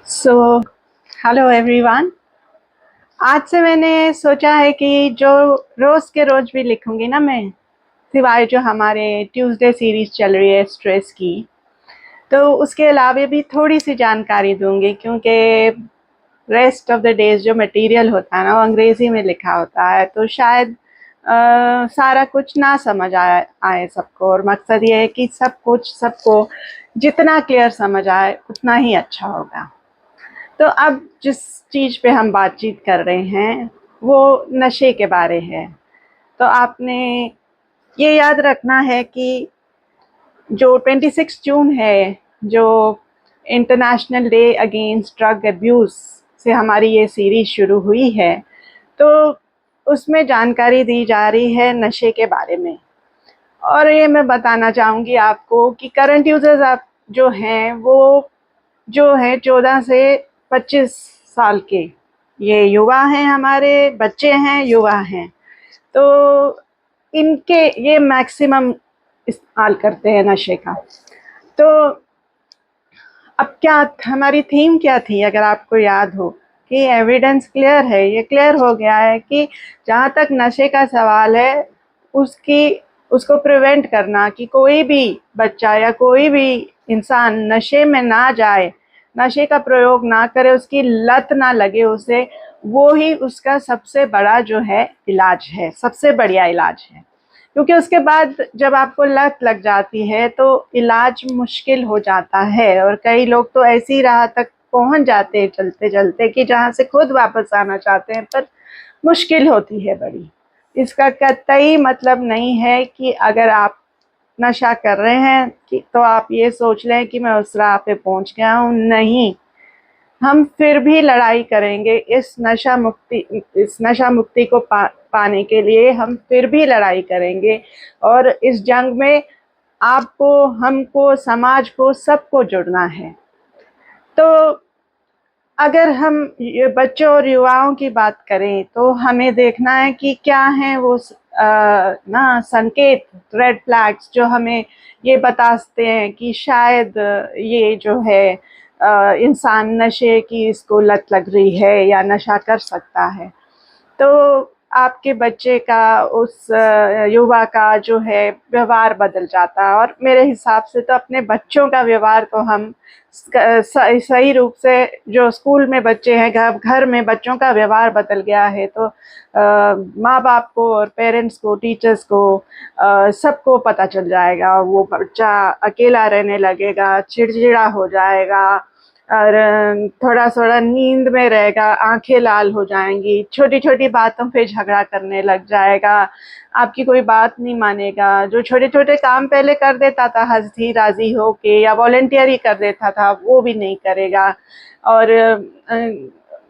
So hello everyone. आज से मैंने सोचा है कि जो रोज़ के रोज़ भी लिखूंगी ना मैं, सिवाय जो हमारे ट्यूसडे सीरीज चल रही है स्ट्रेस की, तो उसके अलावा भी थोड़ी सी जानकारी दूंगी, क्योंकि रेस्ट ऑफ द डेज जो मटेरियल होता है ना वो अंग्रेज़ी में लिखा होता है, तो शायद सारा कुछ ना समझ आए सबको। और मकसद ये है कि सब कुछ सबको जितना क्लियर समझ आए उतना ही अच्छा होगा। तो अब जिस चीज़ पे हम बातचीत कर रहे हैं वो नशे के बारे है। तो आपने ये याद रखना है कि जो 26 जून है, जो international day against drug abuse से हमारी ये सीरीज़ शुरू हुई है, तो उसमें जानकारी दी जा रही है नशे के बारे में। और ये मैं बताना चाहूँगी आपको कि करंट यूज़र्स आप जो हैं वो जो है 14 से 25 साल के, ये युवा हैं, हमारे बच्चे हैं, युवा हैं। तो इनके ये मैक्सिमम इस्तेमाल करते हैं नशे का। तो अब क्या हमारी थीम क्या थी, अगर आपको याद हो, कि एविडेंस क्लियर है, ये क्लियर हो गया है कि जहाँ तक नशे का सवाल है उसकी उसको प्रिवेंट करना, कि कोई भी बच्चा या कोई भी इंसान नशे में ना जाए, नशे का प्रयोग ना करे, उसकी लत ना लगे उसे, वो ही उसका सबसे बड़ा जो है इलाज है, सबसे बढ़िया इलाज है। क्योंकि उसके बाद जब आपको लत लग जाती है तो इलाज मुश्किल हो जाता है, और कई लोग तो ऐसी राह तक पहुंच जाते हैं चलते चलते कि जहाँ से खुद वापस आना चाहते हैं, पर मुश्किल होती है बड़ी। इसका कतई मतलब नहीं है कि अगर आप नशा कर रहे हैं कि तो आप ये सोच लें कि मैं उस राह पे पहुंच गया हूँ। नहीं, हम फिर भी लड़ाई करेंगे इस नशा मुक्ति को पाने के लिए हम फिर भी लड़ाई करेंगे। और इस जंग में आपको, हमको, समाज को, सबको जुड़ना है। तो अगर हम ये बच्चों और युवाओं की बात करें तो हमें देखना है कि क्या है वो ना संकेत, रेड फ्लैग्स, जो हमें ये बताते हैं कि शायद ये जो है इंसान नशे की इसको लत लग रही है या नशा कर सकता है। तो आपके बच्चे का, उस युवा का जो है व्यवहार बदल जाता है। और मेरे हिसाब से तो अपने बच्चों का व्यवहार को हम सही रूप से, जो स्कूल में बच्चे हैं, घर में बच्चों का व्यवहार बदल गया है, तो माँ बाप को और पेरेंट्स को, टीचर्स को, सबको पता चल जाएगा। वो बच्चा अकेला रहने लगेगा, चिड़चिड़ा हो जाएगा, और थोड़ा-थोड़ा नींद में रहेगा, आँखें लाल हो जाएँगी, छोटी-छोटी बातों पे झगड़ा करने लग जाएगा, आपकी कोई बात नहीं मानेगा। जो छोटे-छोटे काम पहले कर देता था हँसी-राज़ी होके या वॉलंटियर ही कर देता था, वो भी नहीं करेगा। और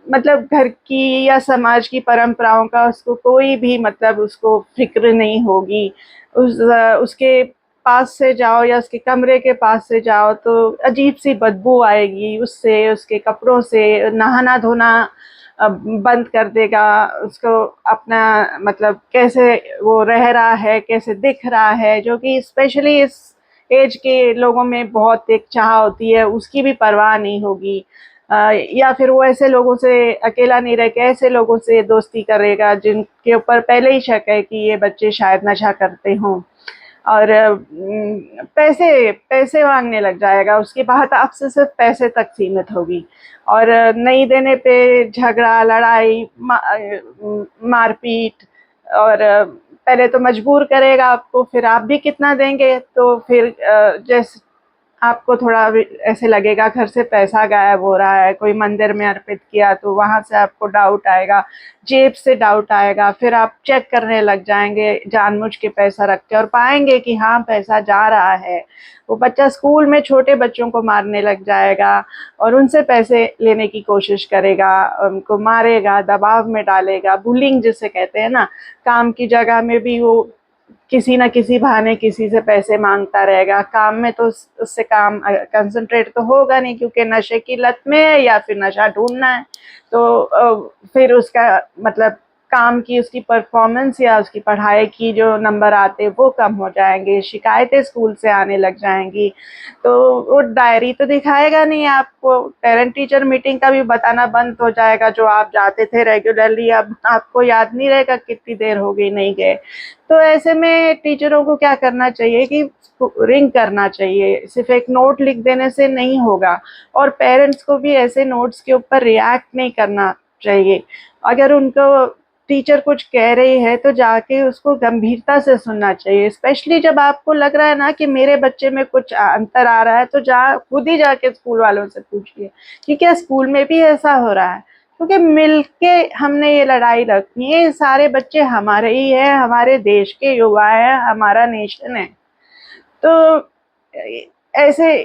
मतलब घर की या समाज की परंपराओं का उसको कोई भी, मतलब उसको फ़िक्र नहीं होगी। उसके पास से जाओ या उसके कमरे के पास से जाओ तो अजीब सी बदबू आएगी उससे, उसके कपड़ों से। नहाना धोना बंद कर देगा। उसको अपना, मतलब कैसे वो रह रहा है, कैसे दिख रहा है, जो कि स्पेशली इस एज के लोगों में बहुत एक चाह होती है, उसकी भी परवाह नहीं होगी। या फिर वो ऐसे लोगों से अकेला नहीं रह के ऐसे लोगों से दोस्ती करेगा जिनके ऊपर पहले ही शक है कि ये बच्चे शायद नशा करते हों। और पैसे पैसे मांगने लग जाएगा, उसकी बात आपसे सिर्फ पैसे तक सीमित होगी। और नहीं देने पे झगड़ा, लड़ाई, मारपीट। और पहले तो मजबूर करेगा आपको, फिर आप भी कितना देंगे, तो फिर जैसे आपको थोड़ा भी ऐसे लगेगा घर से पैसा गायब हो रहा है, कोई मंदिर में अर्पित किया तो वहाँ से आपको डाउट आएगा, जेब से डाउट आएगा, फिर आप चेक करने लग जाएंगे जानबूझ के पैसा रख के, और पाएंगे कि हाँ पैसा जा रहा है। वो बच्चा स्कूल में छोटे बच्चों को मारने लग जाएगा और उनसे पैसे लेने की कोशिश करेगा, उनको मारेगा, दबाव में डालेगा, बुलिंग जिसे कहते हैं ना। काम की जगह में भी वो किसी ना किसी बहाने किसी से पैसे मांगता रहेगा। काम में तो उससे काम कंसंट्रेट तो होगा नहीं, क्योंकि नशे की लत में है या फिर नशा ढूंढना है। तो फिर उसका मतलब काम की उसकी परफॉर्मेंस या उसकी पढ़ाई की जो नंबर आते वो कम हो जाएंगे, शिकायतें स्कूल से आने लग जाएंगी। तो वो डायरी तो दिखाएगा नहीं आपको, पेरेंट टीचर मीटिंग का भी बताना बंद हो जाएगा जो आप जाते थे रेगुलरली, अब आपको याद नहीं रहेगा कितनी देर हो गई नहीं गए। तो ऐसे में टीचरों को क्या करना चाहिए कि रिंग करना चाहिए, सिर्फ एक नोट लिख देने से नहीं होगा। और पेरेंट्स को भी ऐसे नोट्स के ऊपर रिएक्ट नहीं करना चाहिए। अगर उनको टीचर कुछ कह रही है तो जाके उसको गंभीरता से सुनना चाहिए। स्पेशली जब आपको लग रहा है ना कि मेरे बच्चे में कुछ अंतर आ रहा है, तो खुद ही जाके स्कूल वालों से पूछिए कि क्या स्कूल में भी ऐसा हो रहा है, क्योंकि मिलके हमने ये लड़ाई लड़नी है। ये सारे बच्चे हमारे ही हैं, हमारे देश के युवा हैं, हमारा नेशन है। तो ऐसे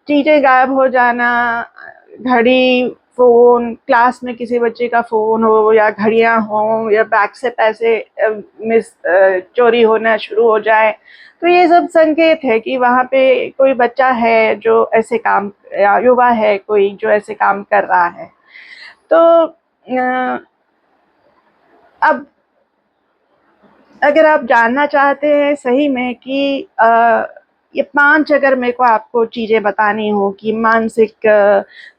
चीजें गायब हो जाना, घड़ी, फोन, क्लास में किसी बच्चे का फोन हो या घड़ियां हो या बैग से पैसे चोरी होना शुरू हो जाए, तो ये सब संकेत है कि वहाँ पे कोई बच्चा है जो ऐसे काम, या युवा है कोई जो ऐसे काम कर रहा है। तो अब अगर आप जानना चाहते हैं सही में कि ये 5 अगर मेरे को आपको चीज़ें बतानी हो कि मानसिक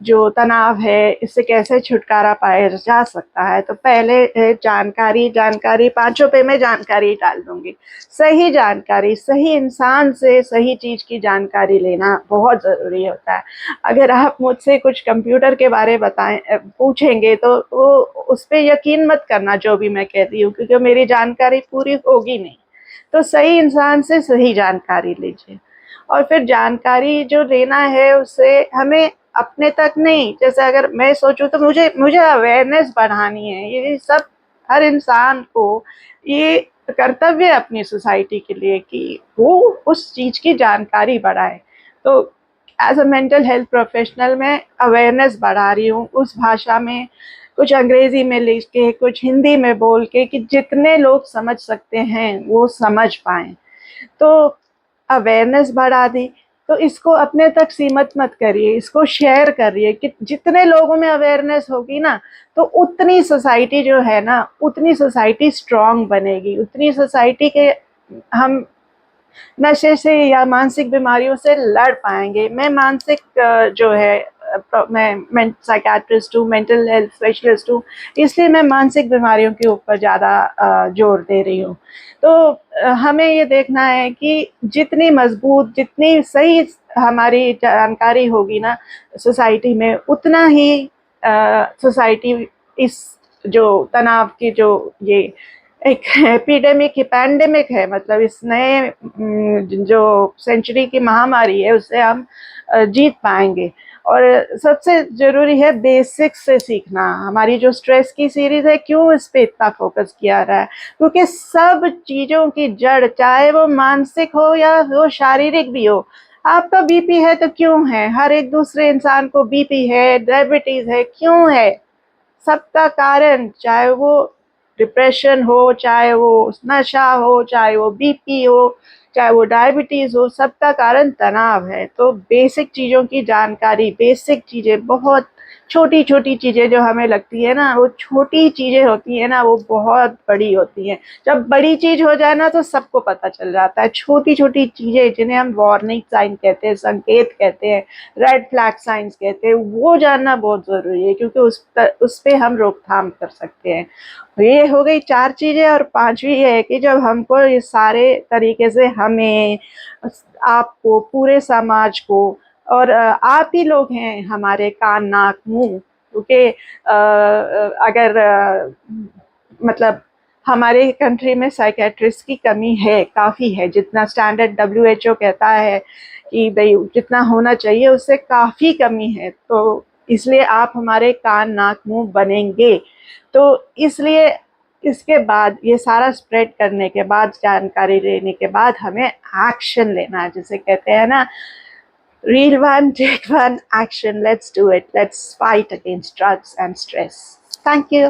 जो तनाव है इससे कैसे छुटकारा पाया जा सकता है, तो पहले है जानकारी। जानकारी 5 पे मैं जानकारी डाल दूँगी। सही जानकारी, सही इंसान से सही चीज़ की जानकारी लेना बहुत ज़रूरी होता है। अगर आप मुझसे कुछ कंप्यूटर के बारे पूछेंगे तो वो उस पे यकीन मत करना जो भी मैं कहती हूँ, क्योंकि मेरी जानकारी पूरी होगी नहीं। तो सही इंसान से सही जानकारी लीजिए। और फिर जानकारी जो लेना है उससे हमें अपने तक नहीं, जैसे अगर मैं सोचूं तो मुझे मुझे अवेयरनेस बढ़ानी है। ये सब हर इंसान को ये कर्तव्य है अपनी सोसाइटी के लिए कि वो उस चीज की जानकारी बढ़ाए। तो as a mental health professional मैं अवेयरनेस बढ़ा रही हूँ उस भाषा में, कुछ अंग्रेजी में लिख के, कुछ हिंदी में बोल के, कि जितने लोग समझ सकते हैं वो समझ पाए। तो अवेयरनेस बढ़ा दी, तो इसको अपने तक सीमित मत करिए, इसको शेयर करिए कि जितने लोगों में अवेयरनेस होगी ना, तो उतनी सोसाइटी जो है ना, उतनी सोसाइटी स्ट्रांग बनेगी, उतनी सोसाइटी के हम नशे से या मानसिक बीमारियों से लड़ पाएंगे। मैं मानसिक जो है मैं साइकेट्रिस्ट हूँ, मेंटल हेल्थ स्पेशलिस्ट हूँ, इसलिए मैं मानसिक बीमारियों के ऊपर ज़्यादा जोर दे रही हूँ। तो हमें ये देखना है कि जितनी मजबूत, जितनी सही हमारी जानकारी होगी ना सोसाइटी में, उतना ही सोसाइटी इस जो तनाव की जो ये एक एपिडेमिक है, पैंडेमिक है, मतलब इस नए जो सेंचुरी की महामारी है, उससे हम जीत पाएंगे। और सबसे जरूरी है बेसिक्स से सीखना। हमारी जो स्ट्रेस की सीरीज है, क्यों इस पे इतना फोकस किया रहा है, क्योंकि सब चीजों की जड़, चाहे वो मानसिक हो या वो शारीरिक भी हो। आपका बीपी है तो क्यों है, हर एक दूसरे इंसान को बीपी है, डायबिटीज है, क्यों है? सबका कारण, चाहे वो डिप्रेशन हो, चाहे वो नशा हो, चाहे वो बीपी हो, चाहे वो डायबिटीज हो, सबका कारण तनाव है। तो बेसिक चीज़ों की जानकारी, बेसिक चीज़ें, बहुत छोटी छोटी चीज़ें जो हमें लगती है ना, वो छोटी चीज़ें होती है ना, वो बहुत बड़ी होती हैं। जब बड़ी चीज़ हो जाए ना तो सबको पता चल जाता है। छोटी छोटी चीज़ें जिन्हें हम वार्निंग साइन कहते हैं, संकेत कहते हैं, रेड फ्लैग साइंस कहते हैं, वो जानना बहुत ज़रूरी है, क्योंकि उस पे हम रोकथाम कर सकते हैं। ये हो गई 4 चीज़ें। और 5वीं ये है कि जब हमको ये सारे तरीके से हमें, आपको, पूरे समाज को, और आप ही लोग हैं हमारे कान नाक मुंह, क्योंकि अगर मतलब हमारे कंट्री में साइकेट्रिस्ट की कमी है, काफ़ी है। जितना स्टैंडर्ड WHO कहता है कि भाई जितना होना चाहिए उससे काफ़ी कमी है। तो इसलिए आप हमारे कान नाक मुंह बनेंगे। तो इसलिए इसके बाद, ये सारा स्प्रेड करने के बाद, जानकारी लेने के बाद, हमें एक्शन लेना है, जिसे कहते हैं ना, real one, take one action, let's do it, let's fight against drugs and stress. Thank you.